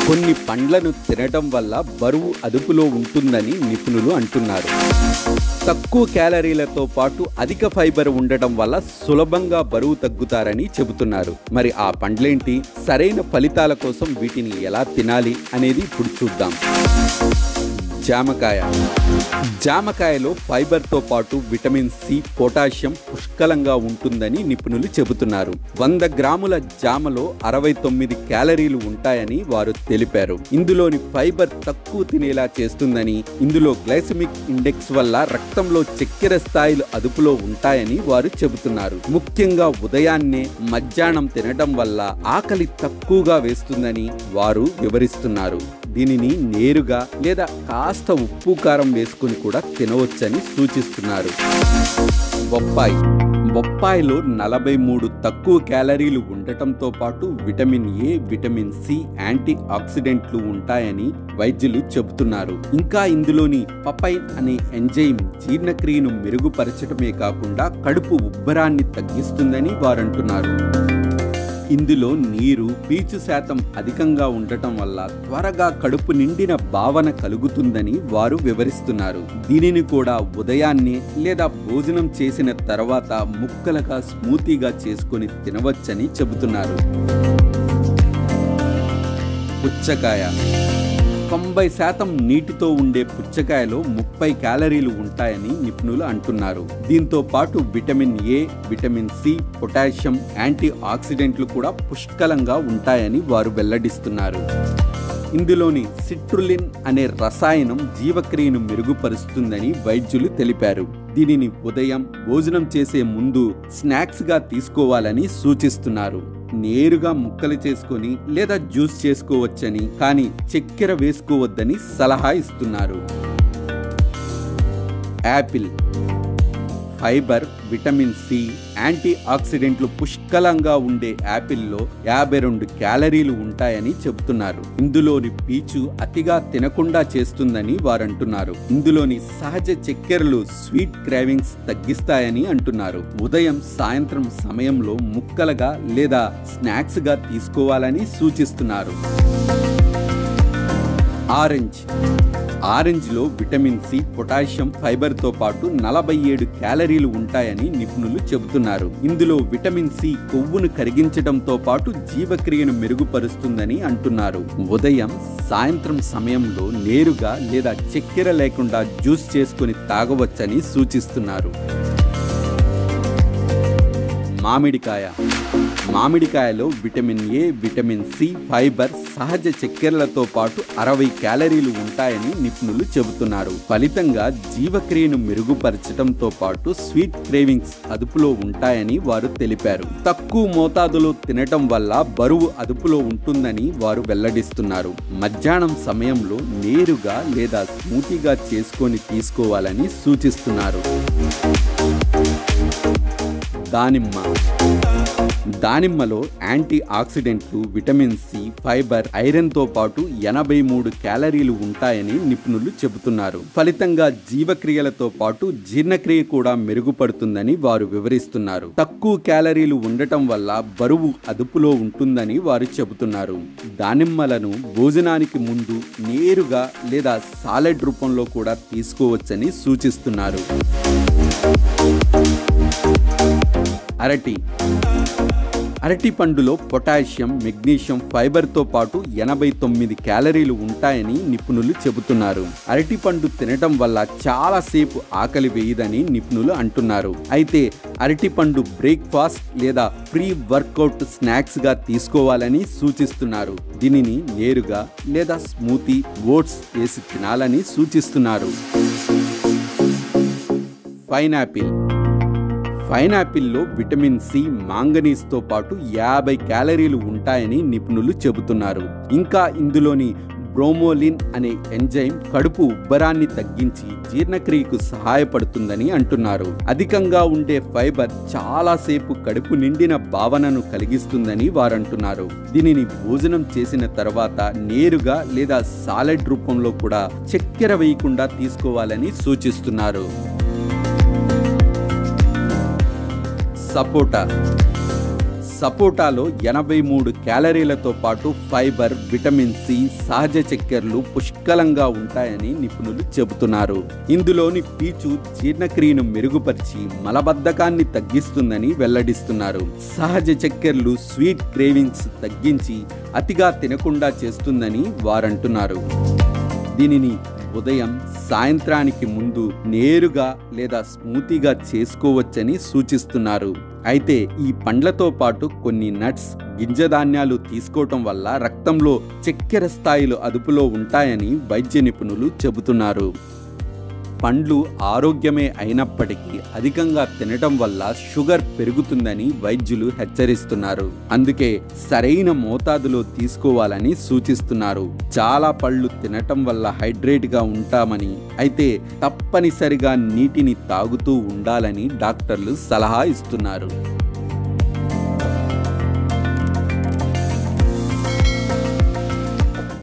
కొన్ని పండ్లను తినటం వల్ల బరువు అదుపులో ఉంటుందని నిపుణులు అంటున్నారు. తక్కువ క్యాలరీలతో పాటు అధిక ఫైబర్ ఉండటం వల్ల సులభంగా బరువు తగ్గుతారని చెబుతున్నారు. మరి ఆ పండ్లేంటి, సరైన ఫలితాల కోసం వీటిని ఎలా తినాలి అనేది ఇప్పుడు చూద్దాం. జామకాయ. జామకాయలో ఫైబర్తో పాటు విటమిన్ సి, పొటాషియం పుష్కలంగా ఉంటుందని నిపుణులు చెబుతున్నారు. 100 గ్రాముల జామలో 69 క్యాలరీలు ఉంటాయని వారు తెలిపారు. ఇందులోని ఫైబర్ తక్కువ తినేలా చేస్తుందని, ఇందులో గ్లైసెమిక్ ఇండెక్స్ వల్ల రక్తంలో చక్కెర స్థాయిలు అదుపులో ఉంటాయని వారు చెబుతున్నారు. ముఖ్యంగా ఉదయాన్నే, మధ్యాహ్నం తినడం వల్ల ఆకలి తక్కువగా వేస్తుందని వారు వివరిస్తున్నారు. దీనిని నేరుగా లేదా కాస్త ఉప్పు కారం వేసుకుని కూడా తినవచ్చని సూచిస్తున్నారు. బొప్పాయి. బొప్పాయిలో 43 తక్కువ క్యాలరీలు ఉండటంతో పాటు విటమిన్ ఏ, విటమిన్ సి, యాంటీ ఆక్సిడెంట్లు ఉంటాయని వైద్యులు చెబుతున్నారు. ఇంకా ఇందులోని పపైన్ అనే ఎంజైమ్ జీర్ణక్రియను మెరుగుపరచడమే కాకుండా కడుపు ఉబ్బరాన్ని తగ్గిస్తుందని వారంటున్నారు. ఇందులో నీరు, పీచు శాతం అధికంగా ఉండటం వల్ల త్వరగా కడుపు నిండిన భావన కలుగుతుందని వారు వివరిస్తున్నారు. దీనిని కూడా ఉదయాన్నే లేదా భోజనం చేసిన తర్వాత ముక్కలుగా స్మూతీగా చేసుకొని తినవచ్చని చెబుతున్నారు. పుచ్చకాయ. 90% నీటితో ఉండే పుచ్చకాయలో 30 క్యాలరీలు ఉంటాయని నిపుణులు అంటున్నారు. దీంతో పాటు vitamin A, vitamin C, potassium, యాంటీ ఆక్సిడెంట్లు కూడా పుష్కలంగా ఉంటాయని వారు వెల్లడిస్తున్నారు. ఇందులోని సిట్రులిన్ అనే రసాయనం జీవక్రియను మెరుగుపరుస్తుందని వైద్యులు తెలిపారు. దీనిని ఉదయం భోజనం చేసే ముందు స్నాక్స్గా తీసుకోవాలని సూచిస్తున్నారు. నేరుగా ముక్కలు చేసుకొని లేదా జ్యూస్ చేసుకోవచ్చని, కానీ చక్కెర వేసుకోవద్దని సలహా ఇస్తున్నారు. యాపిల్. ఫైబర్, విటమిన్ సి, యాంటీ ఆక్సిడెంట్లు పుష్కలంగా ఉండే యాపిల్లో 52 క్యాలరీలు ఉంటాయని చెబుతున్నారు. ఇందులోని పీచు అతిగా తినకుండా చేస్తుందని వారంటున్నారు. ఇందులోని సహజ చక్కెరలు స్వీట్ క్రేవింగ్స్ తగ్గిస్తాయని అంటున్నారు. ఉదయం, సాయంత్రం సమయంలో ముక్కలుగా లేదా స్నాక్స్గా తీసుకోవాలని సూచిస్తున్నారు. ఆరెంజ్. ఆరెంజ్లో విటమిన్ సి, పొటాషియం, ఫైబర్తో పాటు 47 క్యాలరీలు ఉంటాయని నిపుణులు చెబుతున్నారు. ఇందులో విటమిన్ సి కొవ్వును కరిగించడంతో పాటు జీవక్రియను మెరుగుపరుస్తుందని అంటున్నారు. ఉదయం, సాయంత్రం సమయంలో నేరుగా లేదా చక్కెర లేకుండా జ్యూస్ చేసుకొని తాగవచ్చని సూచిస్తున్నారు. మామిడికాయ. మామిడికాయలో vitamin A, vitamin C, fibre, సహజ చక్కెరలతో పాటు 60 క్యాలరీలు ఉంటాయని నిపుణులు చెబుతున్నారు. ఫలితంగా జీవక్రియను మెరుగుపరచడంతో పాటు స్వీట్ క్రేవింగ్స్ అదుపులో ఉంటాయని వారు తెలిపారు. తక్కువ మోతాదులో తినటం వల్ల బరువు అదుపులో ఉంటుందని వారు వెల్లడిస్తున్నారు. మధ్యాహ్నం సమయంలో నేరుగా లేదా స్మూతీగా చేసుకొని తీసుకోవాలని సూచిస్తున్నారు. దానిమ్మ. దానిమ్మలో యాంటీ ఆక్సిడెంట్లు, విటమిన్ సి, ఫైబర్, ఐరన్తో పాటు 83 క్యాలరీలు ఉంటాయని నిపుణులు చెబుతున్నారు. ఫలితంగా జీవక్రియలతో పాటు జీర్ణక్రియ కూడా మెరుగుపడుతుందని వారు వివరిస్తున్నారు. తక్కువ క్యాలరీలు ఉండటం వల్ల బరువు అదుపులో ఉంటుందని వారు చెబుతున్నారు. దానిమ్మలను భోజనానికి ముందు నేరుగా లేదా సాలెడ్ రూపంలో కూడా తీసుకోవచ్చని సూచిస్తున్నారు. అరటి. అరటి పండులో పొటాషియం, మెగ్నీషియం, ఫైబర్తో పాటు 89 క్యాలరీలు ఉంటాయని నిపుణులు చెబుతున్నారు. అరటి పండు తినటం వల్ల చాలాసేపు ఆకలి వేయదని నిపుణులు అంటున్నారు. అయితే అరటి పండు బ్రేక్ఫాస్ట్ లేదా ప్రీ వర్కౌట్ స్నాక్స్గా తీసుకోవాలని సూచిస్తున్నారు. దీనిని నేరుగా లేదా స్మూతీ, ఓట్స్ వేసి తినాలని సూచిస్తున్నారు. పైనాపిల్. పైనాపిల్లో విటమిన్ సి, మాంగనీస్తో పాటు 50 క్యాలరీలు ఉంటాయని నిపుణులు చెబుతున్నారు. ఇంకా ఇందులోని బ్రోమోలిన్ అనే ఎంజైమ్ కడుపు ఉబ్బరాన్ని తగ్గించి జీర్ణక్రియకు సహాయపడుతుందని అంటున్నారు. అధికంగా ఉండే ఫైబర్ చాలాసేపు కడుపు నిండిన భావనను కలిగిస్తుందని వారంటున్నారు. దీనిని భోజనం చేసిన తర్వాత నేరుగా లేదా సాలెడ్ రూపంలో కూడా చక్కెర వేయకుండా తీసుకోవాలని సూచిస్తున్నారు. సపోటా. సపోటాలో 83 క్యాలరీలతో పాటు ఫైబర్, విటమిన్ సి, సహజ చక్కెరలు పుష్కలంగా ఉంటాయని నిపుణులు చెబుతున్నారు. ఇందులోని పీచు జీర్ణక్రియను మెరుగుపరిచి మలబద్ధకాన్ని తగ్గిస్తుందని వెల్లడిస్తున్నారు. సహజ చక్కెరలు స్వీట్ క్రేవింగ్స్ తగ్గించి అతిగా తినకుండా చేస్తుందని వారంటున్నారు. దీనిని ఉదయం, సాయంత్రానికి ముందు నేరుగా లేదా స్మూతీగా చేసుకోవచ్చని సూచిస్తున్నారు. అయితే ఈ పండ్లతో పాటు కొన్ని నట్స్, గింజధాన్యాలు తీసుకోవటం వల్ల రక్తంలో చక్కెర స్థాయిలు అదుపులో ఉంటాయని వైద్య నిపుణులు చెబుతున్నారు. పండ్లు ఆరోగ్యమే అయినప్పటికీ అధికంగా తినటం వల్ల షుగర్ పెరుగుతుందని వైద్యులు హెచ్చరిస్తున్నారు. అందుకే సరైన మోతాదులో తీసుకోవాలని సూచిస్తున్నారు. చాలా పళ్ళు తినటం వల్ల హైడ్రేట్గా ఉంటామని, అయితే తప్పనిసరిగా నీటిని తాగుతూ ఉండాలని డాక్టర్లు సలహా ఇస్తున్నారు.